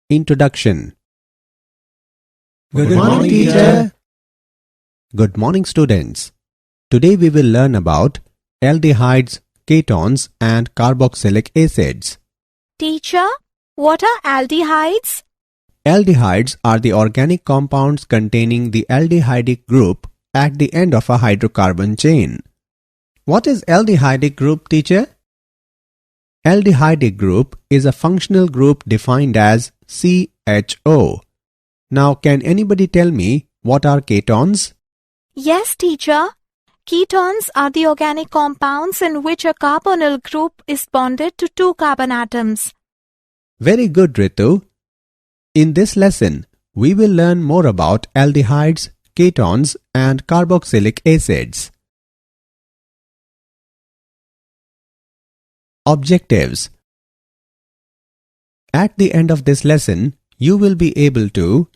Introduction. Good morning, teacher. Good morning, students. Today we will learn about aldehydes, ketones and carboxylic acids. Teacher, what are aldehydes? Aldehydes are the organic compounds containing the aldehydic group at the end of a hydrocarbon chain. What is aldehydic group, teacher? Aldehydic group is a functional group defined as CHO. Now, can anybody tell me what are ketones? Yes, teacher. Ketones are the organic compounds in which a carbonyl group is bonded to two carbon atoms. Very good, Ritu. In this lesson, we will learn more about aldehydes, ketones and carboxylic acids. Objectives. At the end of this lesson, you will be able to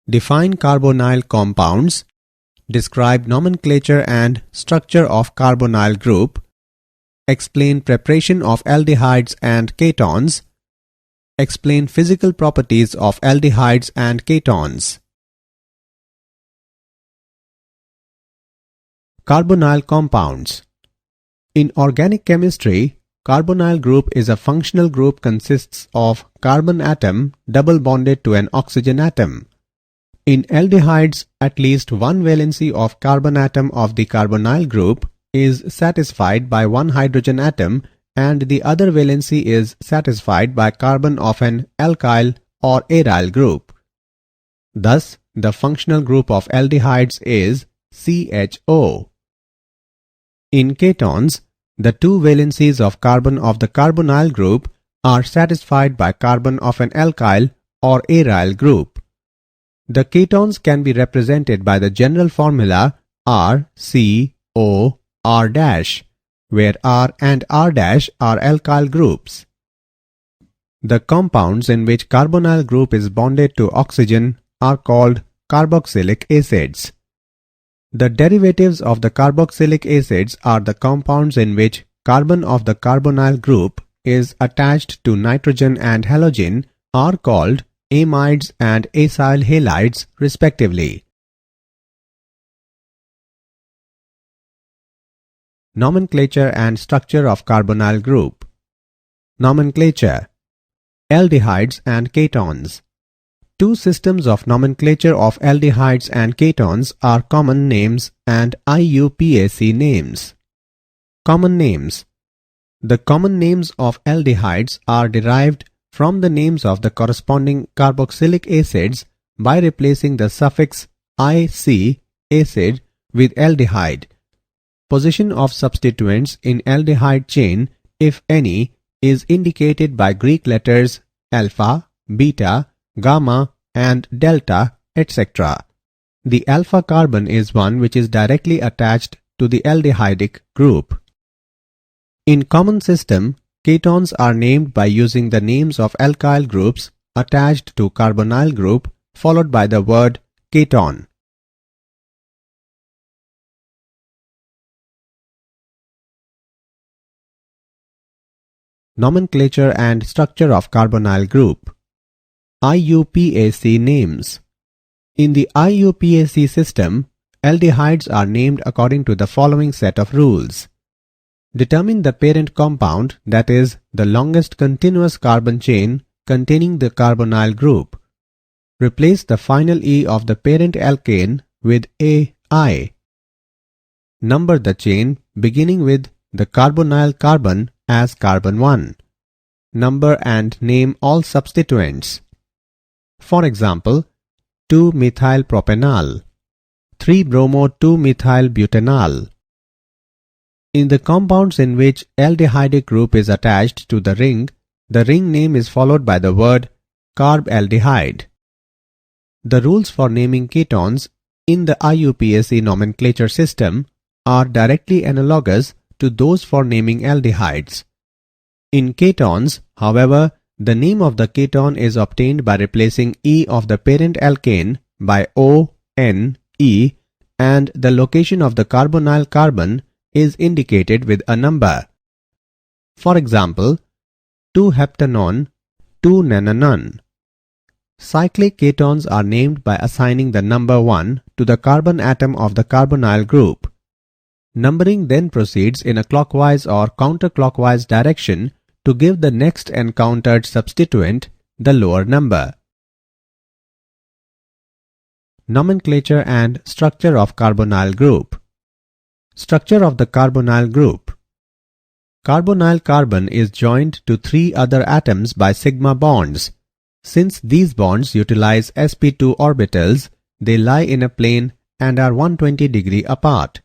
define carbonyl compounds, describe nomenclature and structure of carbonyl group, explain preparation of aldehydes and ketones, explain physical properties of aldehydes and ketones. Carbonyl compounds. In organic chemistry, carbonyl group is a functional group consists of carbon atom double bonded to an oxygen atom. In aldehydes, at least one valency of carbon atom of the carbonyl group is satisfied by one hydrogen atom and the other valency is satisfied by carbon of an alkyl or aryl group. Thus, the functional group of aldehydes is CHO. In ketones, the two valencies of carbon of the carbonyl group are satisfied by carbon of an alkyl or aryl group. The ketones can be represented by the general formula RCOR', where R and R' are alkyl groups. The compounds in which carbonyl group is bonded to oxygen are called carboxylic acids. The derivatives of the carboxylic acids are the compounds in which carbon of the carbonyl group is attached to nitrogen and halogen are called amides and acyl halides respectively. Nomenclature and structure of carbonyl group. Nomenclature. Aldehydes and ketones. Two systems of nomenclature of aldehydes and ketones are common names and IUPAC names. Common names. The common names of aldehydes are derived from the names of the corresponding carboxylic acids by replacing the suffix -ic acid with aldehyde. Position of substituents in aldehyde chain, if any, is indicated by Greek letters alpha, beta, gamma and delta, etc. The alpha carbon is one which is directly attached to the aldehydic group. In common system, ketones are named by using the names of alkyl groups attached to carbonyl group followed by the word keton. Nomenclature and structure of carbonyl group. IUPAC names. In the IUPAC system, aldehydes are named according to the following set of rules. Determine the parent compound, that is, the longest continuous carbon chain containing the carbonyl group. Replace the final E of the parent alkane with AI. Number the chain beginning with the carbonyl carbon as carbon 1. Number and name all substituents. For example, 2-methylpropanol, 3-bromo-2-methylbutanol. In the compounds in which aldehydic group is attached to the ring name is followed by the word carbaldehyde. The rules for naming ketones in the IUPAC nomenclature system are directly analogous to those for naming aldehydes. In ketones, however, the name of the keton is obtained by replacing E of the parent alkane by O-N-E and the location of the carbonyl carbon is indicated with a number. For example, 2-heptanon, 2-nananon. Cyclic ketones are named by assigning the number 1 to the carbon atom of the carbonyl group. Numbering then proceeds in a clockwise or counterclockwise direction to give the next encountered substituent the lower number. Nomenclature and structure of carbonyl group. Structure of the carbonyl group. Carbonyl carbon is joined to 3 other atoms by sigma bonds. Since these bonds utilize sp2 orbitals, they lie in a plane and are 120 degree apart.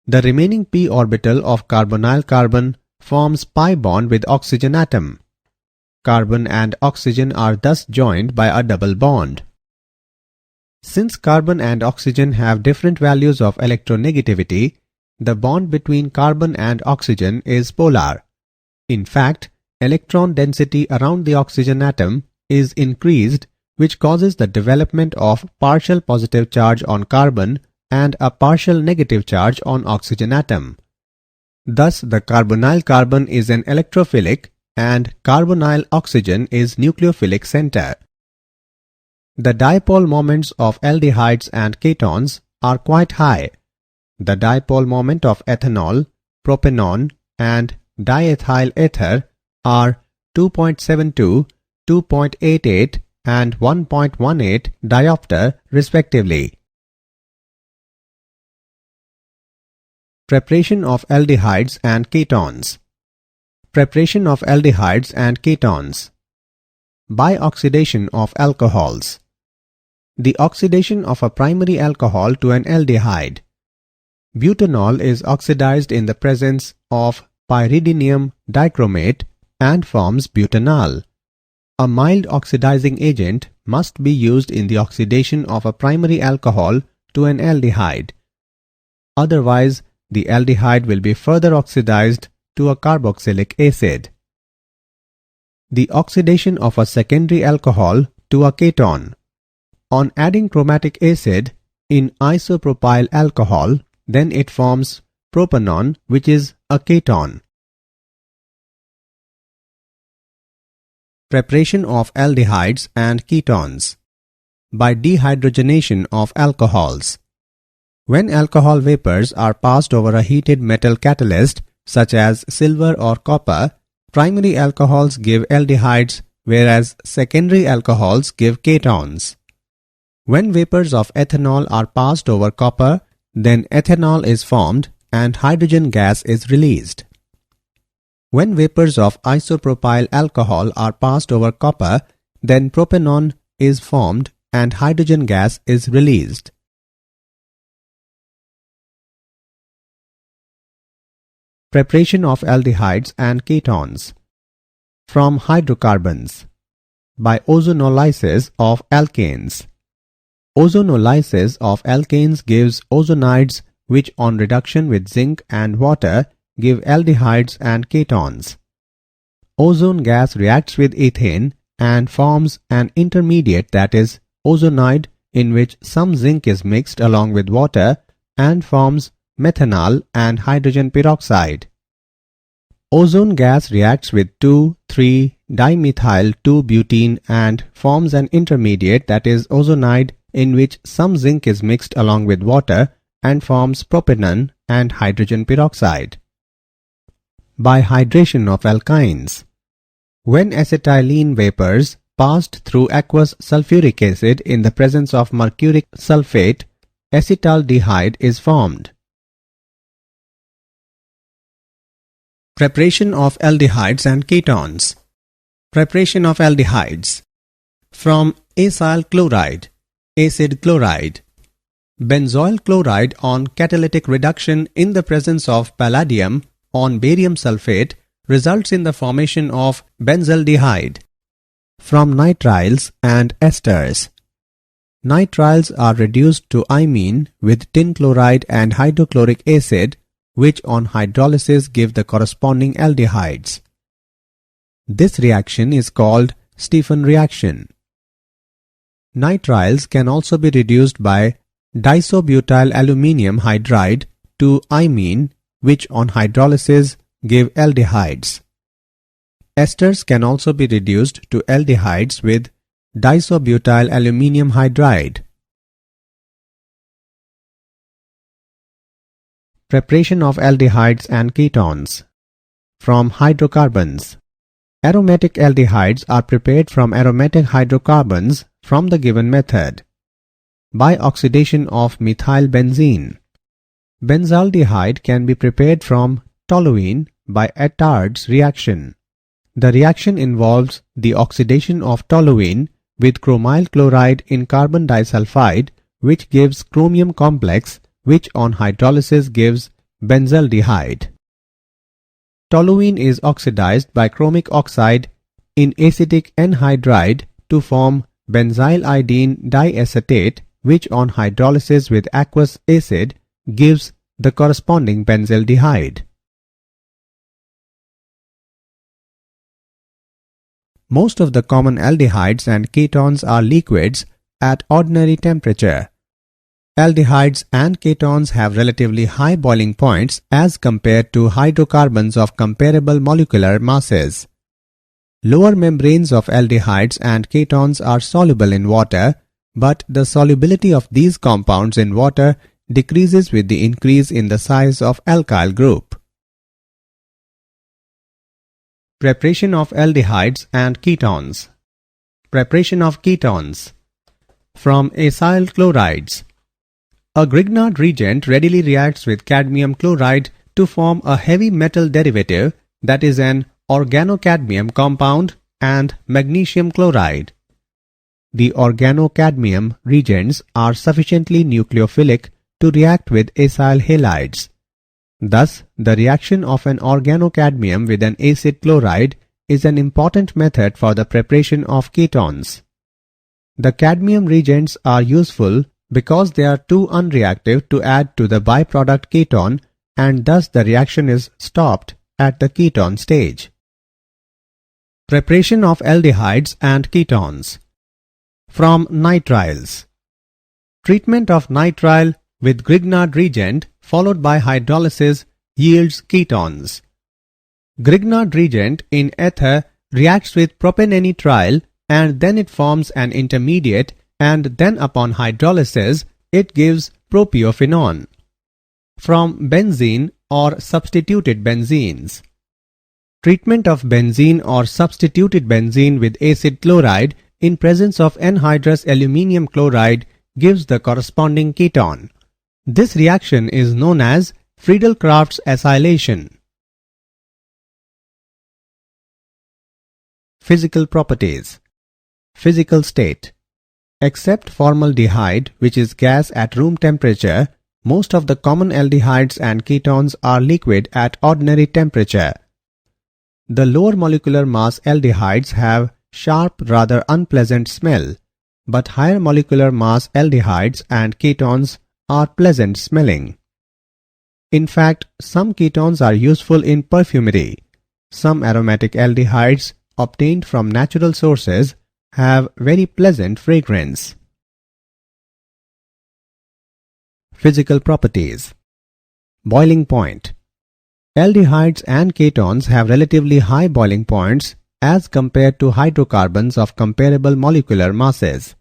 The remaining p orbital of carbonyl carbon forms pi bond with oxygen atom. Carbon and oxygen are thus joined by a double bond. Since carbon and oxygen have different values of electronegativity, the bond between carbon and oxygen is polar. In fact, electron density around the oxygen atom is increased, which causes the development of partial positive charge on carbon and a partial negative charge on oxygen atom. Thus, the carbonyl carbon is an electrophilic and carbonyl oxygen is nucleophilic center. The dipole moments of aldehydes and ketones are quite high. The dipole moment of ethanol, propanol, and diethyl ether are 2.72, 2.88, and 1.18 diopter respectively. Preparation of aldehydes and ketones. Preparation of aldehydes and ketones. By oxidation of alcohols. The oxidation of a primary alcohol to an aldehyde. Butanol is oxidized in the presence of pyridinium dichromate and forms butanol. A mild oxidizing agent must be used in the oxidation of a primary alcohol to an aldehyde. Otherwise, the aldehyde will be further oxidized to a carboxylic acid. The oxidation of a secondary alcohol to a keton. On adding chromatic acid in isopropyl alcohol, then it forms propanone, which is a keton. Preparation of aldehydes and ketones. By dehydrogenation of alcohols. When alcohol vapors are passed over a heated metal catalyst such as silver or copper, primary alcohols give aldehydes whereas secondary alcohols give ketones. When vapors of ethanol are passed over copper, then ethanol is formed and hydrogen gas is released. When vapors of isopropyl alcohol are passed over copper, then propanone is formed and hydrogen gas is released. Preparation of aldehydes and ketones. From hydrocarbons. By ozonolysis of alkanes. Ozonolysis of alkanes gives ozonides which on reduction with zinc and water give aldehydes and ketones. Ozone gas reacts with ethane and forms an intermediate, that is ozonide, in which some zinc is mixed along with water and forms methanol and hydrogen peroxide. Ozone gas reacts with 2,3-dimethyl-2-butene and forms an intermediate, that is ozonide, in which some zinc is mixed along with water and forms propanone and hydrogen peroxide. By hydration of alkynes. When acetylene vapors passed through aqueous sulfuric acid in the presence of mercuric sulfate, acetaldehyde is formed. Preparation of aldehydes and ketones. Preparation of aldehydes. From acyl chloride, acid chloride. Benzoyl chloride on catalytic reduction in the presence of palladium on barium sulfate results in the formation of benzaldehyde. From nitriles and esters. Nitriles are reduced to imine with tin chloride and hydrochloric acid, which on hydrolysis give the corresponding aldehydes. This reaction is called Stephan reaction. Nitriles can also be reduced by diisobutyl aluminium hydride to imine, which on hydrolysis give aldehydes. Esters can also be reduced to aldehydes with diisobutyl aluminium hydride. Preparation of aldehydes and ketones from hydrocarbons. Aromatic aldehydes are prepared from aromatic hydrocarbons from the given method. By oxidation of methylbenzene. Benzaldehyde can be prepared from toluene by Aldehydes reaction. The reaction involves the oxidation of toluene with chromyl chloride in carbon disulfide, which gives chromium complex, which on hydrolysis gives benzaldehyde. Toluene is oxidized by chromic oxide in acetic anhydride to form benzyldene diacetate, which on hydrolysis with aqueous acid gives the corresponding benzaldehyde. Most of the common aldehydes and ketones are liquids at ordinary temperature. Aldehydes and ketones have relatively high boiling points as compared to hydrocarbons of comparable molecular masses. Lower membranes of aldehydes and ketones are soluble in water, but the solubility of these compounds in water decreases with the increase in the size of alkyl group. Preparation of aldehydes and ketones. Preparation of ketones from acyl chlorides. A Grignard reagent readily reacts with cadmium chloride to form a heavy metal derivative, that is an organocadmium compound and magnesium chloride. The organocadmium reagents are sufficiently nucleophilic to react with acyl halides. Thus, the reaction of an organocadmium with an acid chloride is an important method for the preparation of ketones. The cadmium reagents are useful because they are too unreactive to add to the byproduct ketone, and thus the reaction is stopped at the ketone stage. Preparation of aldehydes and ketones from nitriles. Treatment of nitrile with Grignard reagent followed by hydrolysis yields ketones. Grignard reagent in ether reacts with propanenitrile and then it forms an intermediate, and then upon hydrolysis it gives propiophenone. From benzene or substituted benzenes. Treatment of benzene or substituted benzene with acid chloride in presence of anhydrous aluminium chloride gives the corresponding ketone. This reaction is known as Friedel-Crafts acylation. Physical properties. Physical state. Except formaldehyde, which is gas at room temperature, most of the common aldehydes and ketones are liquid at ordinary temperature. The lower molecular mass aldehydes have sharp, rather unpleasant smell, but higher molecular mass aldehydes and ketones are pleasant smelling. In fact, some ketones are useful in perfumery. Some aromatic aldehydes obtained from natural sources have very pleasant fragrance. Physical properties. Boiling point. Aldehydes and ketones have relatively high boiling points as compared to hydrocarbons of comparable molecular masses.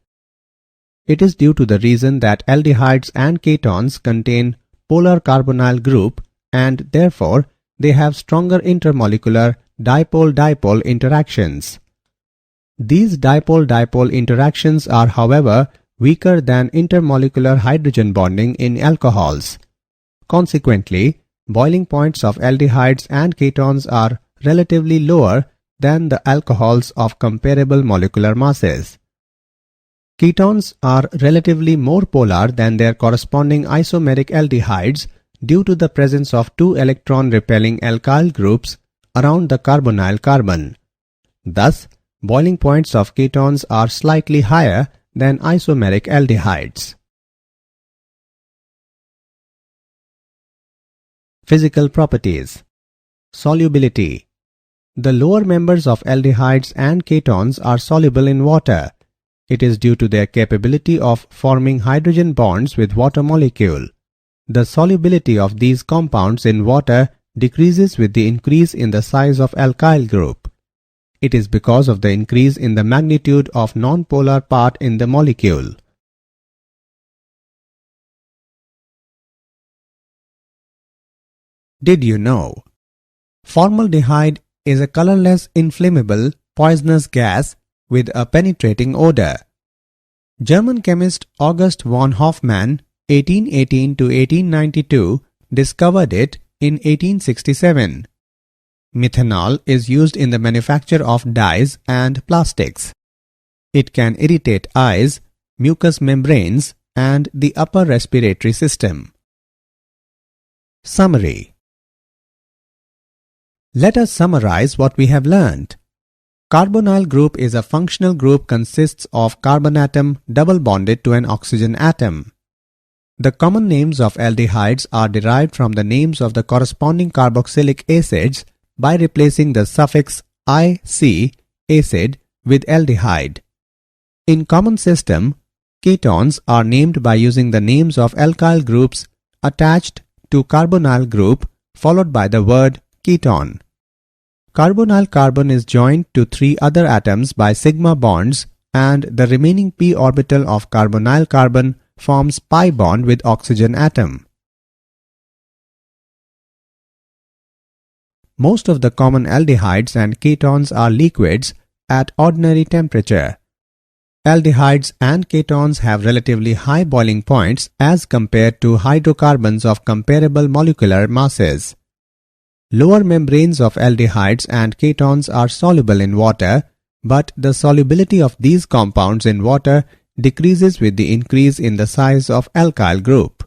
It is due to the reason that aldehydes and ketones contain polar carbonyl group and therefore they have stronger intermolecular dipole-dipole interactions. These dipole-dipole interactions are, however, weaker than intermolecular hydrogen bonding in alcohols. Consequently, boiling points of aldehydes and ketones are relatively lower than the alcohols of comparable molecular masses. Ketones are relatively more polar than their corresponding isomeric aldehydes due to the presence of two electron-repelling alkyl groups around the carbonyl carbon. Thus, boiling points of ketones are slightly higher than isomeric aldehydes. Physical properties. Solubility. The lower members of aldehydes and ketones are soluble in water. It is due to their capability of forming hydrogen bonds with water molecule. The solubility of these compounds in water decreases with the increase in the size of alkyl group. it is because of the increase in the magnitude of nonpolar part in the molecule. Did you know? Formaldehyde is a colorless, inflammable, poisonous gas with a penetrating odor. German chemist August von Hofmann, 1818 to 1892, discovered it in 1867. Methanol is used in the manufacture of dyes and plastics. It can irritate eyes, mucous membranes, and the upper respiratory system. Summary. Let us summarize what we have learned. Carbonyl group is a functional group consists of carbon atom double bonded to an oxygen atom. The common names of aldehydes are derived from the names of the corresponding carboxylic acids by replacing the suffix -ic acid with aldehyde. In common system, ketones are named by using the names of alkyl groups attached to carbonyl group followed by the word ketone. Carbonyl carbon is joined to 3 other atoms by sigma bonds, and the remaining p orbital of carbonyl carbon forms pi bond with oxygen atom. Most of the common aldehydes and ketones are liquids at ordinary temperature. Aldehydes and ketones have relatively high boiling points as compared to hydrocarbons of comparable molecular masses. Lower membranes of aldehydes and ketones are soluble in water, but the solubility of these compounds in water decreases with the increase in the size of alkyl group.